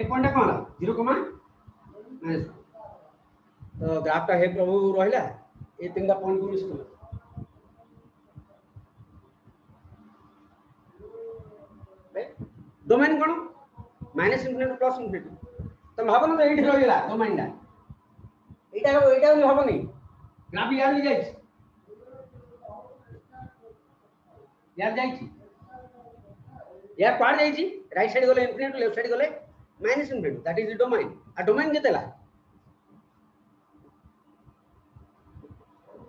ए point कोन 0 minus तो graph टा हे प्रभु रहिला ए तीनटा पॉइंट को मिस कर डोमेन कोन माइनस इनफिनिटी प्लस इनफिनिटी तो भाबन तो एठी रहिला डोमेन टा एटा भी हबनी ग्राफ यार भी जाई यार जाई यार पार जाई राइट साइड गले इनफिनिटी लेफ्ट साइड गले minus infinity that is the domain आ डोमेन केतेला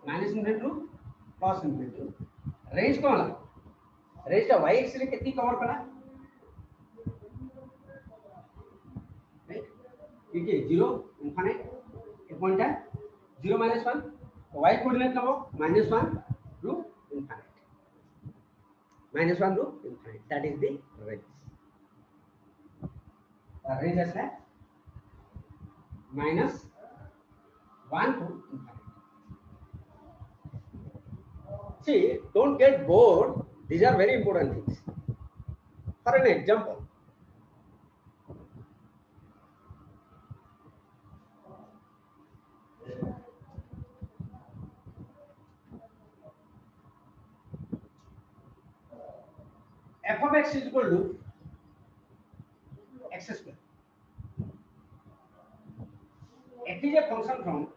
minus infinity plus infinity range कोन रेंज का y एक्सिस रे कितनी कवर करा ठीक है 0 इनफिनिट ए पॉइंट है 0 माइनस 1 तो y कोऑर्डिनेट नबो -1 to infinite -1 to infinite that is the range range is that -1 to infinity. See, don't get bored. These are very important things. For an example, f of x is equal to x square. F is a function from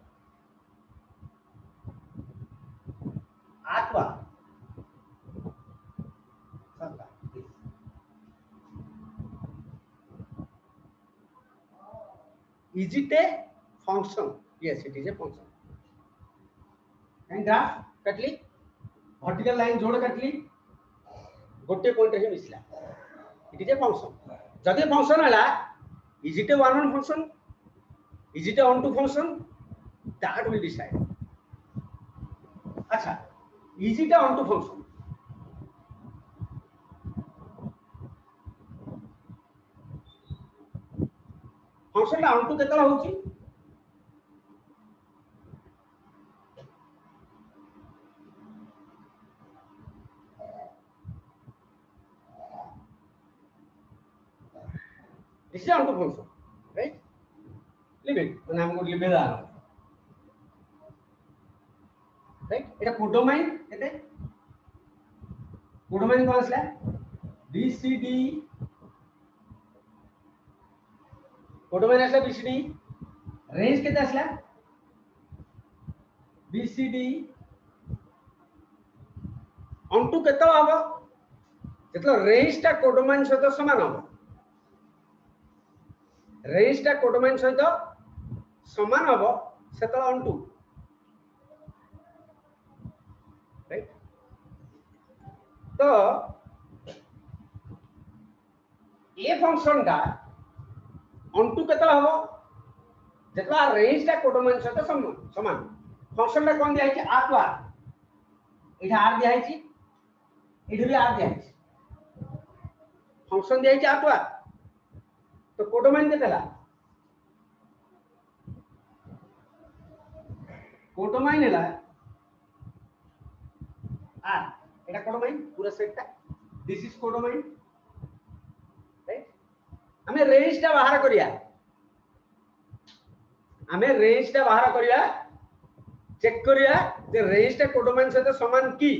R to R. Is it a function? Yes, it is a function. And graph कटली vertical line जोड़ कटली गोटे point ही मिसला. It is a function. जदि function हला is it a one on function? Is it a on to function? That will decide. अच्छा, is it a on to function? Function ला on to केतला होची? This is on to function, right? Leave it. When I'm going to leave it down. Right? It a codomain. It is codomain कौन सा है? BCD. codomain ऐसा BCD. Range कितना ऐसा? BCD. onto कितना होगा? जितना range टा codomain से तो समान होगा. रेंज टा कोडोमेन सहित समान हबो सेतला onto राइट तो ए फंक्शन टा onto केतला हबो जेतला रेंज टा कोडोमेन सहित समान फंक्शन टा कोन दिया है r to r Etah r दिया है एटा भी r दिया है फंक्शन दिया है r to r तो कोडोमेन केतला कोडोमेन हैला आ एटा कोडोमेन पूरा सेट ता दिस इज कोडोमेन राइट हमें रेंज ता बाहर करिया चेक करिया जे रेंज ता कोडोमेन से तो समान की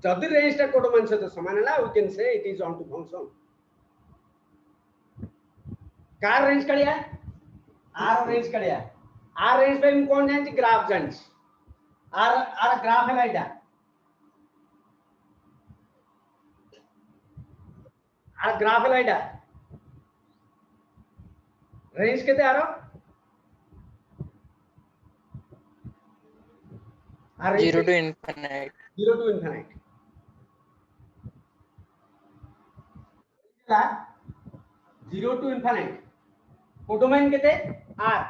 जदि रेंज ता कोडोमेन से तो समान हैला we can say it is onto function कार रेंज कड़िया आर रेंज कड़िया आर रेंज पे कौन जान ग्राफ जान आर ग्राफ है लाइटा आर ग्राफ है लाइटा रेंज केते आरो आर 0 to infinite 0 to infinite 0 to infinite codomain केते r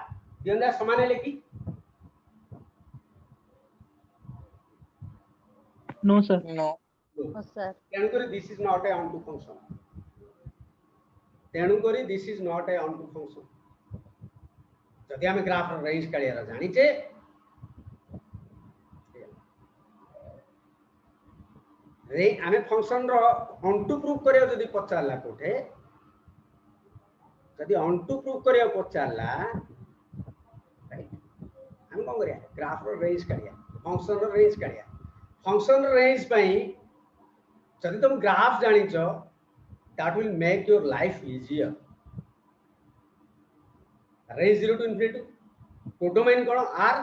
दिंदा समान है लेकी No, sir. no No, sir. तेणु करी this is not a onto function तेणु करी this is not a onto function जदि हम ग्राफ रो रेंज कालिया जानि छे रे हमें फंक्शन रो ऑन टू प्रूफ करियो जदि पचारला कोठे जदि अंटू प्रूफ करिया पचारला राइट हम कोन करिया ग्राफ रो रेंज करिया फंक्शन रो रेंज करिया फंक्शन रो रेंज पई जदि तुम ग्राफ जानि छ that will make your life easier range 0 to infinity codomain cone r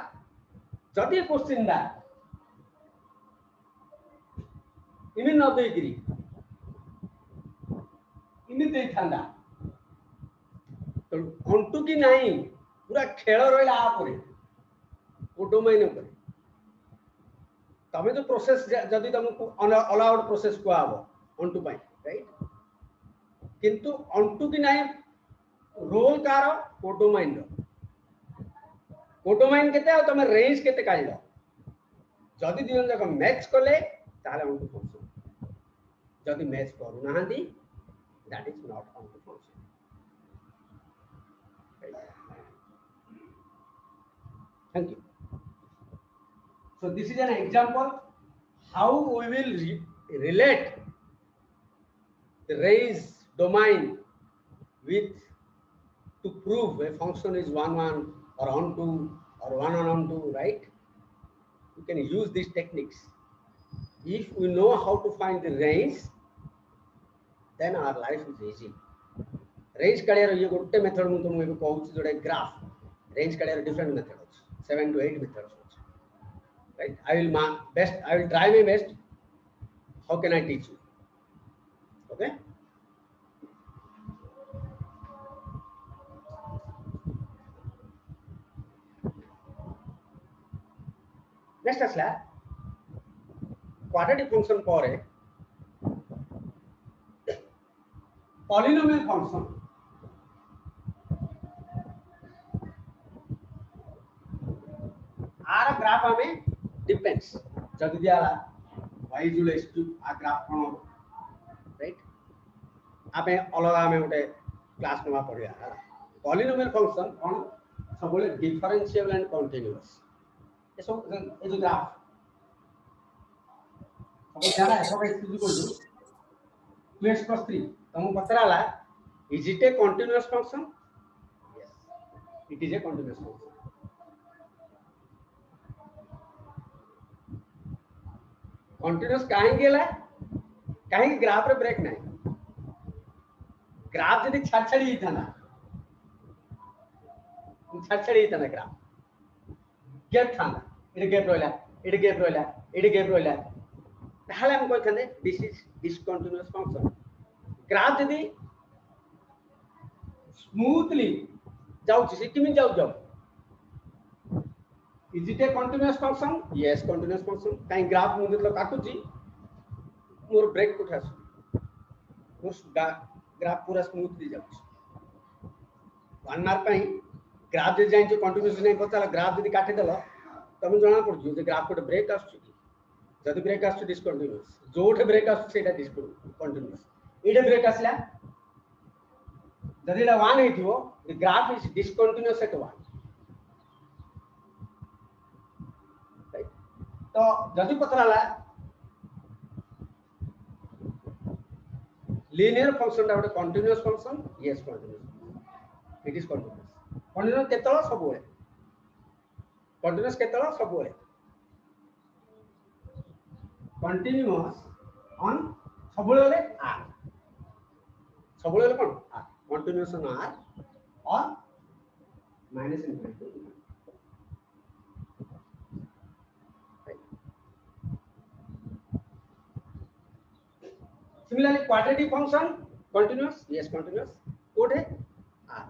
जदि क्वेश्चन दा इमे 90 डिग्री इमे दे थांदा तो अंटू की नहीं पूरा खेल रहिला आ परे कोडोमेन पर तमे जो प्रोसेस जदि तुमको अलाउड प्रोसेस को आबो अंटू पाई राइट किंतु अंटू की नहीं रोल कार कोडोमाइन कोडोमाइन केते आ तमे रेंज केते काढलो जदि दिन जक मैच कले ताले अंटू फंक्शन जदि मैच करू नाहंती that is not onto function thank you so this is an example how we will relate the range domain with to prove a function is 1 1 or onto or 1 on onto right we can use these techniques if we know how to find the range then our life is easy range कड़ियार ये गोटे method मु तुमको एबे कहूची जोडे graph range कड़ियार different method अछि 7 to 8 methods also. Right? I will try my best. How can I teach you? Okay? Next asla quadratic function pore polynomial function आर graph हमें depends जदि दियाला y इज टू आ graph कोन right आपे अलग हमें उठे क्लास नमा पढ़िया हला पॉलिनोमियल फंक्शन कोन सब बोले डिफरेंशिएबल एंड कंटीन्यूअस ए जो ग्राफ सब जाना सब एक्सक्यूज कर दो 2x + 3 तुम पतराला is it a continuous function yes it is a continuous function continuous काहे गेला काहे ग्राफ रे ब्रेक नाही ग्राफ जदी छाछड़ी था ना ग्राफ गैप था इड गैप रोइला ताहले हम कोइ थने this is discontinuous function graph जदी स्मूथली जाउ छी किमी जाउ is it a continuous function yes continuous function काई ग्राफ मु मतलब काटुची मोर ब्रेक उठास मोर ग्राफ पूरा स्मूथली जाउची 1 मार्क पई ग्राफ जे जाई कंटीन्यूअस नहीं पता ग्राफ जदी काटि देलो तमे जाना पड़जो जे ग्राफ को ब्रेक आसुची जदी ब्रेक आसुची डिसकंटीन्यूअस जोठे ब्रेक आसुची सेटा डिसकंटीन्यूअस एडे ब्रेक आसला जदी ला 1 हेतिवो the graph is discontinuous at 1 तो जदि पतराला linear function दा continuous function yes continuous it is continuous केतला सब होए कंटीन्यूअस केतला सब होए कंटीन्यूअस ऑन सब होले r सब होले कोन r कंटीन्यूअस ऑन r और minus infinity Similarly, quadratic function continuous, yes continuous. Code है r.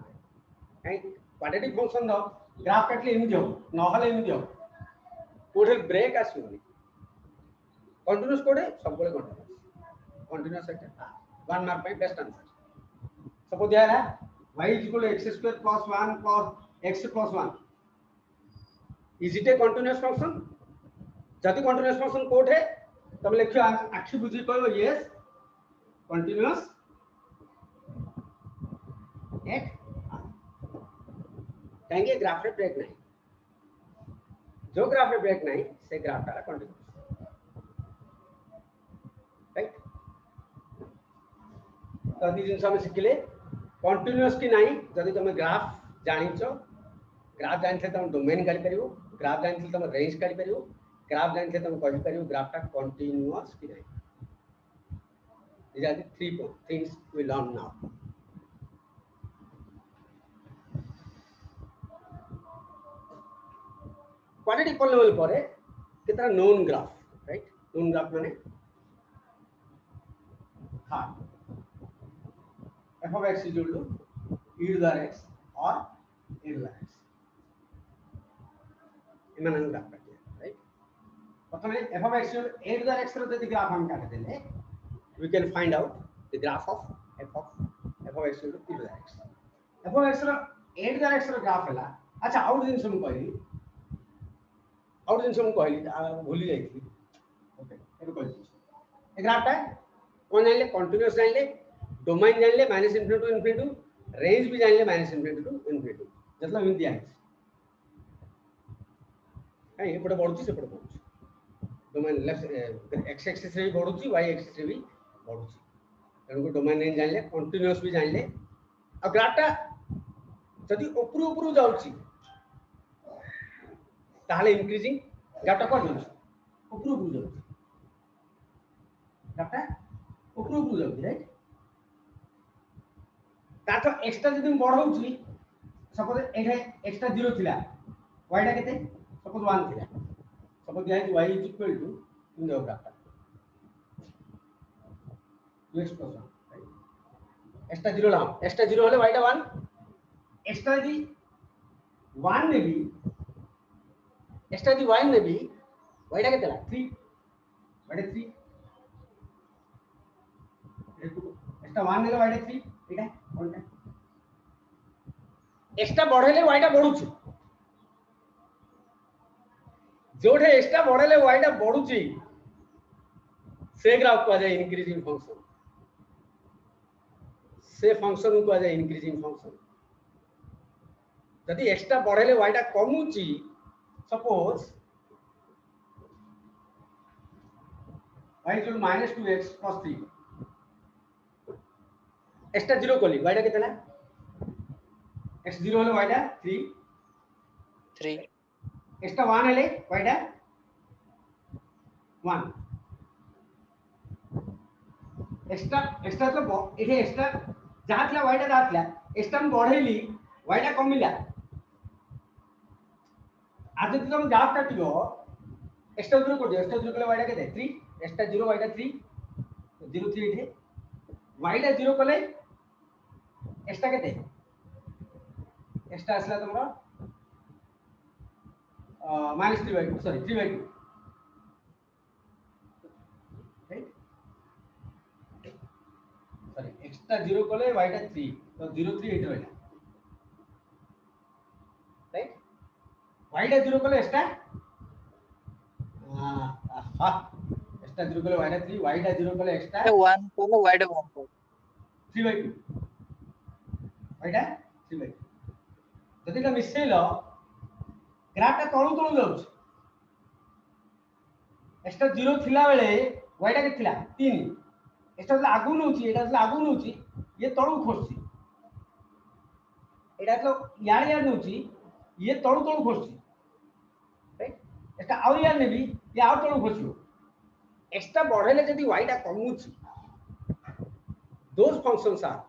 Right? Quadratic function दा ग्राफ काटले एमि जाओ, नहले एमि जाओ. Code है ब्रेक आसुनी. Continuous code है सब बोले continuous. Continuous है r. 1 मार्क पे बेस्ट आंसर. सपोज दिया है y = x² + 1 + x + 1. Is it a continuous function? जदि continuous function code है तब लिखियो आखि बुझी कहबो yes continuous at कहेंगे ग्राफ रे ब्रेक नहीं जो ग्राफ रे ब्रेक नहीं से ग्राफ तारा कंटीन्यूअस राइट तो दी जिन सब सिखले कंटीन्यूअस की नहीं जदि तुम ग्राफ जानिछ ग्राफ जानते तुम डोमेन काढी परिबो ग्राफ जानते तुम रेंज काढी परिबो ग्राफ जानते तुम कहि परिबो ग्राफ टा कंटीन्यूअस की नहीं these are the three things we learn now quadratic polynomial परे कितना known graph right known graph माने हां f of x is equal to e to the x or e to the x इमान graph काटे right प्रथमे f of x e to the x रो जदि graph हम काटे देले we can find out the graph of f of x e to the x f of x रो e to the x रो graph हला अच्छा आउट दिन हम कहली भूली जाइए ओके ए कह ग्राफ कौन जानले कंटीन्यूअस जानले डोमेन जानले minus infinity to infinity range भी जानले माइनस इनफिनिटी टू इनफिनिटी मतलब इन दिया है ये पड़े बढ़ुची से पड़े बढ़ुची डोमेन लेफ्ट एक्स एक्सिस रे भी बढ़ुची वाई एक्सिस रे भी बढ़ुची तेणु डोमेन रेंज जानले कंटीन्यूअस भी जानले आ ग्राफटा जदि ऊपर ऊपर जाउची ताहले इंक्रीजिंग ग्राफटा कोन जाउची ऊपर ऊपर जाउची ग्राफटा ऊपर ऊपर जाउची राइट तातो एक्स्ट्रा जदि बढ़ाउची सपोज एठे एक्स्ट्रा 0 थिला y टा केते सपोज 1 थिला सपोज दिया y is equal to in the ग्राफटा 2x + 1 राइट एक्स्ट्रा 0 लाओ एक्स्ट्रा 0 होले y टा 1 एक्स्ट्रा दी 1 ने भी एक्स्ट्रा दी y ने भी y टा केते ला 3 y टा 3 एक्स्ट्रा 1 ने y टा 3 एटा कोनटा एक्स्ट्रा बढ़ेले y टा बढ़ुची जोठे एक्स्ट्रा बढ़ेले y टा बढ़ुची से ग्राफ को आ जाए इंक्रीजिंग फंक्शन से फंक्शन को आ जाए इंक्रीजिंग फंक्शन जदि एक्स्ट्रा बढ़ेले y टा कमुची सपोज y इक्वल -2x + 3 एक्स्ट्रा 0 कोली y टा केतला x 0 होले y टा 3 एक्स्ट्रा 1 हेले y टा 1 एक्स्ट्रा तो एठे एक्स्ट्रा जातला y टा जातला एक्स्ट्रा हम बढ़ेली y टा कमिला आज जदि तुम ग्राफ काटियो एक्स्ट्रा 0 कोडी एक्स्ट्रा 0 कोले y टा केते 3 एक्स्ट्रा 0 y टा 3 0 3 एठे y टा 0 कोले एक्स्ट्रा केते एक्स्ट्रा असला तुमरा -3/2 सॉरी 3/2 राइट सॉरी एक्स्ट्रा 0 कोले y टा 3 तो 0 3 एठे रहला राइट y टा 0 कोले एक्स्ट्रा हां एक्स्ट्रा 0 कोले y टा 3 y टा 0 कोले एक्स्ट्रा 1 कोले y टा 1 3/2 y टा 3/2 जदि का मिसेलो ग्राफ टा तळु तळु जाउछ एक्स्ट्रा 0 थिला बेले y टा के थिला 3 एक्स्ट्रा लागू नउची एटा लागू नउची ये तळु खोसची एटा तो यार यार नउची ये तळु तळु खोसची राइट एटा आउ यार नेबी ये आउ तळु खोसलो एक्स्ट्रा बढ़ेले जदि y टा कमुची those functions are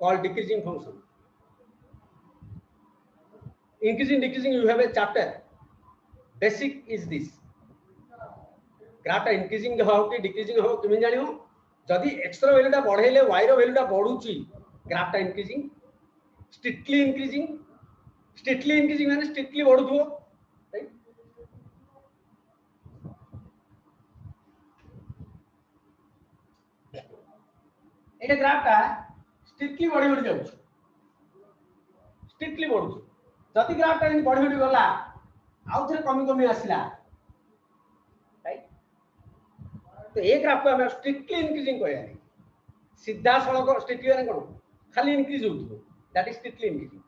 called decreasing function increasing decreasing you have a chapter basic is this graph टा increasing हो कि decreasing हो किमे जानियो जदि x रो वैल्यू टा बढ़ेले y रो वैल्यू टा बढ़ुची ग्राफ टा increasing strictly increasing माने strictly बढ़ुथो राइट एटा ग्राफ टा स्ट्रिक्टली बढ़ी बढ़ी जाउछ स्ट्रिक्टली बढ़ुछ जति ग्राफ टा बढ़ी बढ़ी गला आउ थरे कमी कमी आसिला राइट तो ए ग्राफ को हम स्ट्रिक्टली इंक्रीजिंग कहया सीधा सड़क स्ट्रिक्टली माने कोन खाली इंक्रीज होथो दैट इज स्ट्रिक्टली इंक्रीजिंग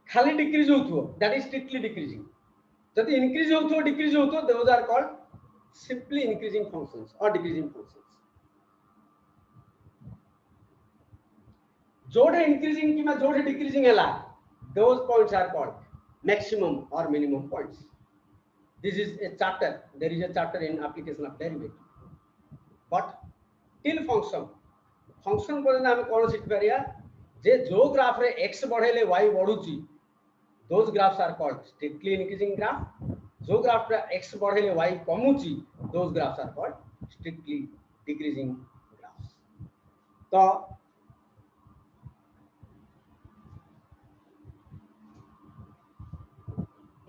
खाली डिक्रीज होथो दैट इज स्ट्रिक्टली डिक्रीजिंग जति इंक्रीज होथो डिक्रीज होथो those are called simply increasing functions और डिक्रीजिंग फंक्शंस जोड़े इंक्रीजिंग कि जोड़े डिक्रीजिंग है those points are called maximum or minimum points. This is a chapter, there is a chapter in application of derivative. But till function पर्यंत आम कौन शिखि पारिया जे जो graph रे x बढ़ेले y बढ़ुची those graphs are called strictly increasing graph. जो graph रे x बढ़ेले y कमुची those graphs are called strictly decreasing graphs. तो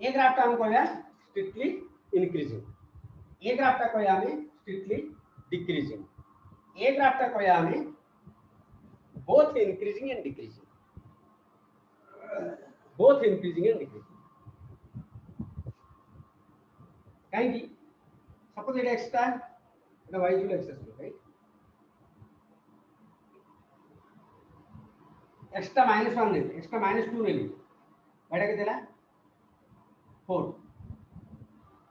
ये ग्राफ टा हम कहया स्ट्रिक्टली इंक्रीजिंग, ये ग्राफ टा कहया हमें स्ट्रिक्टली डिक्रीजिंग, ये ग्राफ टा कहया हमें both increasing and decreasing, both increasing and decreasing. कहीं सपोज ये x टा এটা y इक्वल x है राइट, x टा -1 ले x टा -2 ले एटा के देला 4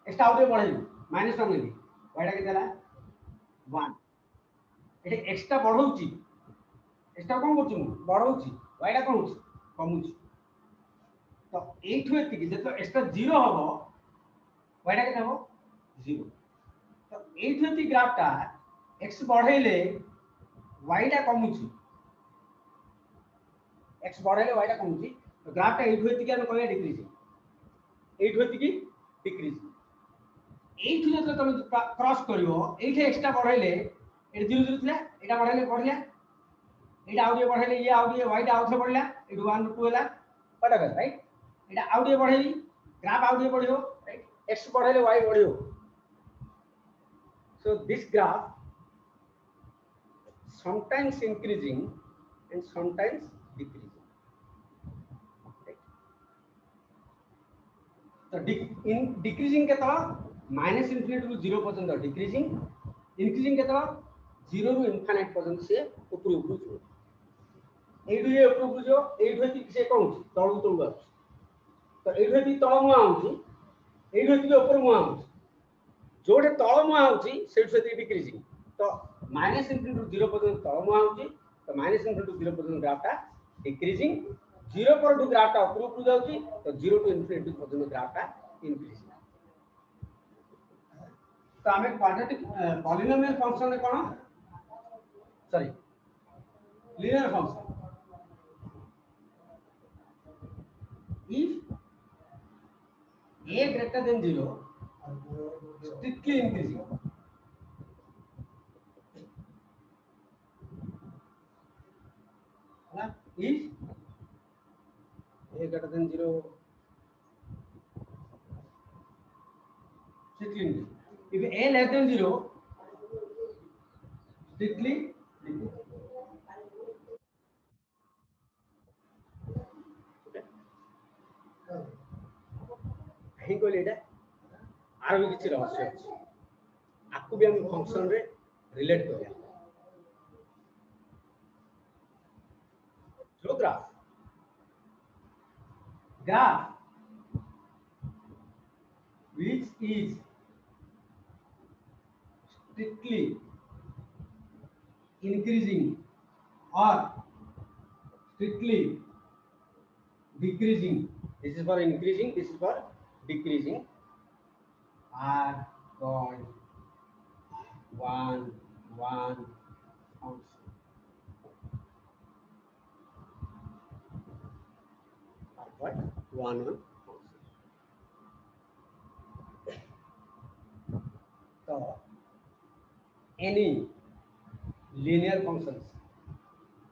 x टा आउट बढ़े -1 ले एटा के देला 1 एटा x टा बढ़ौची x टा कोन करछु बढ़ौची y टा कोन होची कमुची तो एठु एतिकी जे तो x टा 0 हबो y टा केते हबो 0 तो एठु एति ग्राफ टा x बढ़ेले y टा कमुची, x बढ़ेले y टा कमुची तो ग्राफ टा एठु एतिकी हम कहया डिक्रीजिंग, एठु एतिकी डिक्रीजिंग एठु जे तुम क्रॉस करियो एठे x टा बढ़ेले ए 0 0 थिला एटा बढ़ेले बढ़िया एटा आउडियो बढ़ेले ये आउडियो y टा आउथले बढ़ला एटु 1 2 होला बराबर राइट, एटा आउडियो बढ़ेली ग्राफ आउडियो बढ़ियो राइट, x बढ़ेले y बढ़ियो. So this graph sometimes increasing and sometimes decreasing. Right? So in decreasing के तो minus infinity to 0 पर्यंत decreasing, increasing के तो 0 to infinite पर्यंत से ऊपर ऊपर जो एडु ये ऊपर ऊपर जो एडु है किसे कौन तळु तळु आछ तो एडु है तळ मुआ आउची एडु है ऊपर मुआ आउची जोड़े तळ मुआ आउची सेट से डिक्रीजिंग तो माइनस इनफिनिटी टू 0 पर्यंत तळ मुआ आउची तो माइनस इनफिनिटी टू 0 पर्यंत ग्राफ टा डिक्रीजिंग 0 पर टू ग्राफ टा ऊपर ऊपर जाउची तो 0 टू इनफिनिटी पर्यंत ग्राफ टा इंक्रीजिंग. तो हमें क्वाड्रेटिक पॉलिनोमियल फंक्शन है कोन sorry linear function if a greater than 0 strictly increasing if a greater than 0 strictly increasing, if a less than 0 strictly decreasing. कहीं को लेडा आरो भी किछि रहस्य अछि आपको भी हम फंक्शन रे रिलेट करिया जो graph which is strictly increasing or strictly decreasing, this is for increasing, this is for decreasing, are called one function. Are called one function. So any linear functions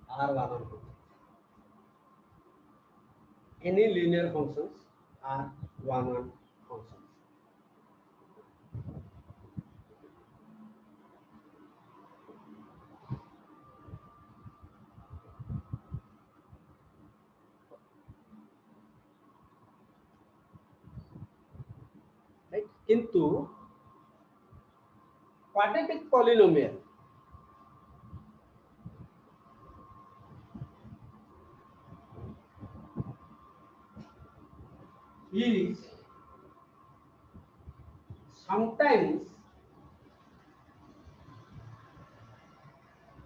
are one function. Any linear functions are one functions. Right? किंतु quadratic polynomial is sometimes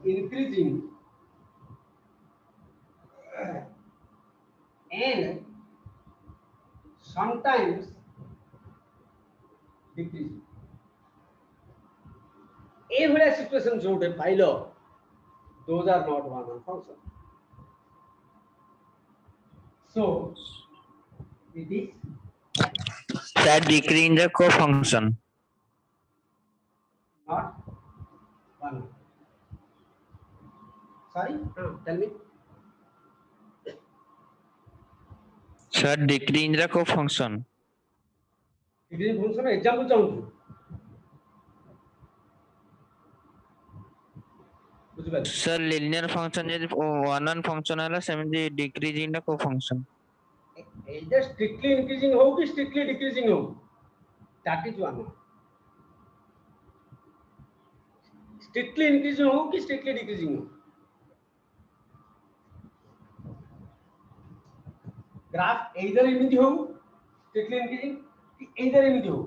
increasing and sometimes decreasing. A whole situation जोड़े pilo, those are not one-on function. So it is That decrease the co-function. not one. Sorry, tell me. Sir, decrease the co-function. Decreasing function example चाहूँ बुझिपारे Sir, linear function is one function है सेमती decreasing the co-function. either strictly increasing हो कि strictly decreasing हो, that is one. Strictly increasing हो कि strictly decreasing हो, graph either एमिति हो strictly increasing कि either एमिति हो,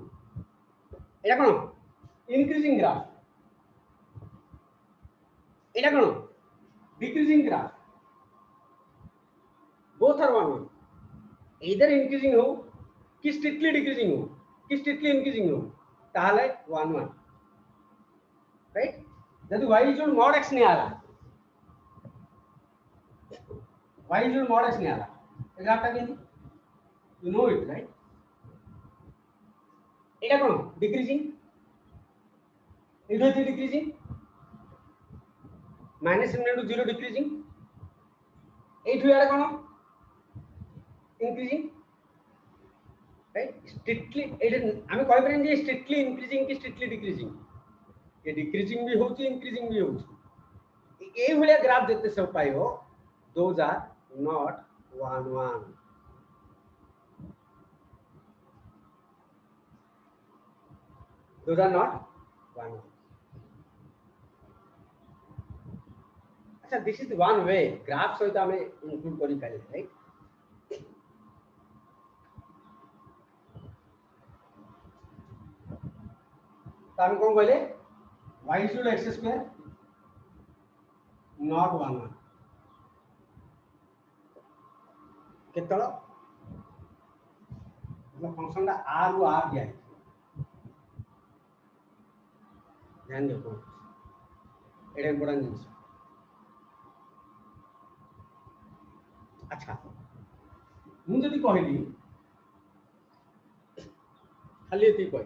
एटा कोन increasing graph, Etah cone decreasing graph, both are one. either increasing हो कि strictly decreasing हो कि strictly increasing हो, ताहले 1 1, right? जदि y is equal mod x नहीं आला, y is equal mod x नहीं आला, ग्राफ टा केनी you know it, right? Etah cone decreasing, Etah decreasing, minus into 0 decreasing, एठु यार कोन increasing, right? Strictly एटा आमे कहि परन जे strictly increasing कि strictly decreasing, ये decreasing भी होची increasing भी होची, ए भलिया ग्राफ जते सब पाइबो, those are not one one. Those are not one one. अच्छा, this is the one way graph सहित आमे include करि पाइले, right? ताम कोन कहले y is equal to x square not 1 1 केतଳ मतलब फंक्शन दा r रो r दिया है, ध्यान दो एटा इंपोर्टेंट जिनिस. अच्छा मु जदि कहली खाली एति कहि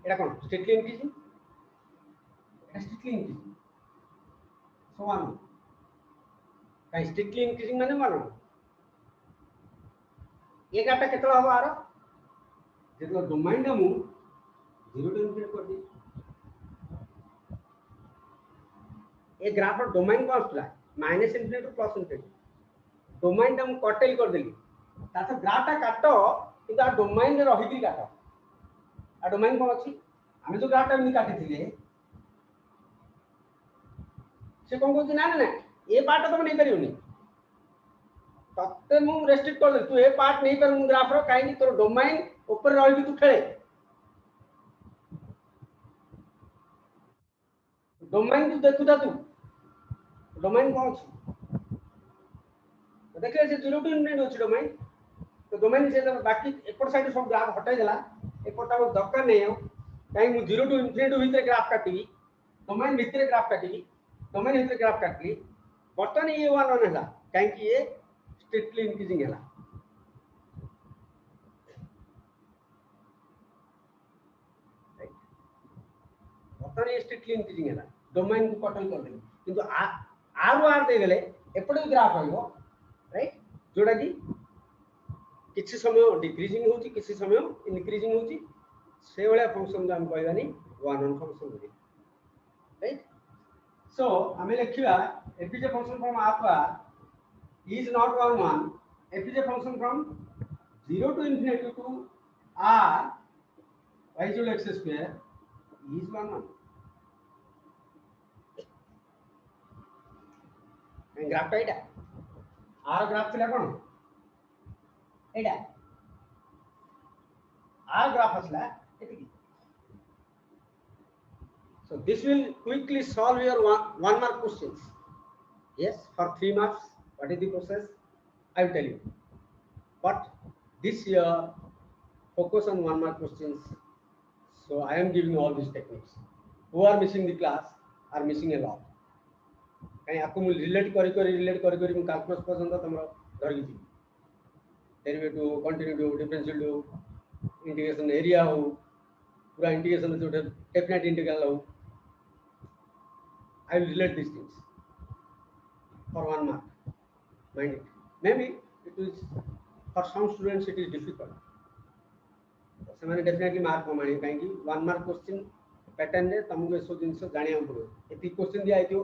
एटा कोन स्ट्रिक्टली इंक्रीजिंग, एटा स्ट्रिक्टली इंक्रीजिंग, सो वन काई स्ट्रिक्टली इंक्रीजिंग माने मानो ये गाटा केतळ हबो आरो जेतलो डोमेन दा मु 0 टू इन्फिनिटी कर दी, ए ग्राफ रो डोमेन को आसला minus infinity two plus infinity, domain दा मु कटेल कर देली, तातो ग्राफ टा काटो किंतु आ डोमेन रे रहि की काटो, आ डोमेन कोन अछि आमे जो ग्राफ टा नि काटि थिले से कोन कहू ना ना ए पार्ट तो नहीं करियोनी, तत्ते मु रेस्ट्रिक्ट कर दे, तू ए पार्ट नहीं कर मु ग्राफ रो काई नि तोर डोमेन ऊपर रहि की तू खेले, डोमेन तू देखु ता तू डोमेन कोन अछि तो देखले से 0 टू इन्फिनिटी अछि डोमेन, तो डोमेन से बाकी एपर साइड सब ग्राफ हटाई देला, एपटा को दरकार नहीं हो काई मु 0 टू इन्फिनिटी भीतर ग्राफ काटिबी, डोमेन भीतर ग्राफ काटिबी, डोमेन भीतर ग्राफ काटली, बर्तन ये 1 1 हला काई कि ये स्ट्रिक्टली इंक्रीजिंग हला, राइट? बर्तन ये स्ट्रिक्टली इंक्रीजिंग हला, डोमेन को कटल कर देली, किंतु आर दे देले एपटे ग्राफ आइबो, राइट? जोडा कि किछि समय डिक्रीजिंग होची किछि समय इंक्रीजिंग होची, से वाला फंक्शन जो हम कहबानी वन वन फंक्शन बोली, राइट? सो हमें लिखिबा f is a function from r to r is not 1 1, f is a function from 0 to infinity to r y is equal to x square is 1 1. Graph Etah are graph थिला कोन एटा are graph असला एतिकी. So this will quickly solve your one mark questions. Yes, for 3 marks. What is the process? I will tell you. But this year, focus on 1 mark questions. So I am giving all these techniques. Who are missing the class are missing a lot. कहीं आपको मुझे relate करी मैं calculus पसंद था तमरा धर की थी. Derivative, continuative, differential, integration area हो, पूरा integration जो definite integral हो. I will relate these things for 1 mark. Mind it. Maybe it is for some students it is difficult. ସେମାନେ definitely mark କମାଣି କାହିଁକି 1 mark question pattern ରେ ତମକୁ ଏସବୁ ଜିନିଷ ଜାଣିବାକୁ ପଡ଼ିବ. ଏତିକି question ଦିଆ ହେଇଥିବ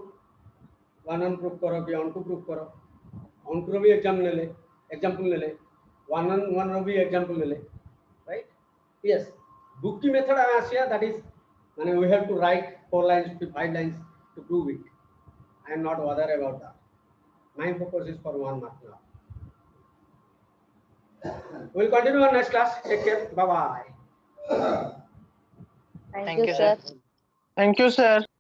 1 on proof କର କି on to proof କର. On to ବି example ନେଲେ 1 on 1 ର ବି example ନେଲେ, right? Yes, book की method ଆମେ ଆସିବା, that is ମାନେ we have to write 4 lines to 5 lines to prove it. I am not bothered about that. My focus is for 1 mark now. We will continue on next class. Take care. Bye bye. Thank you, sir. Thank you, sir.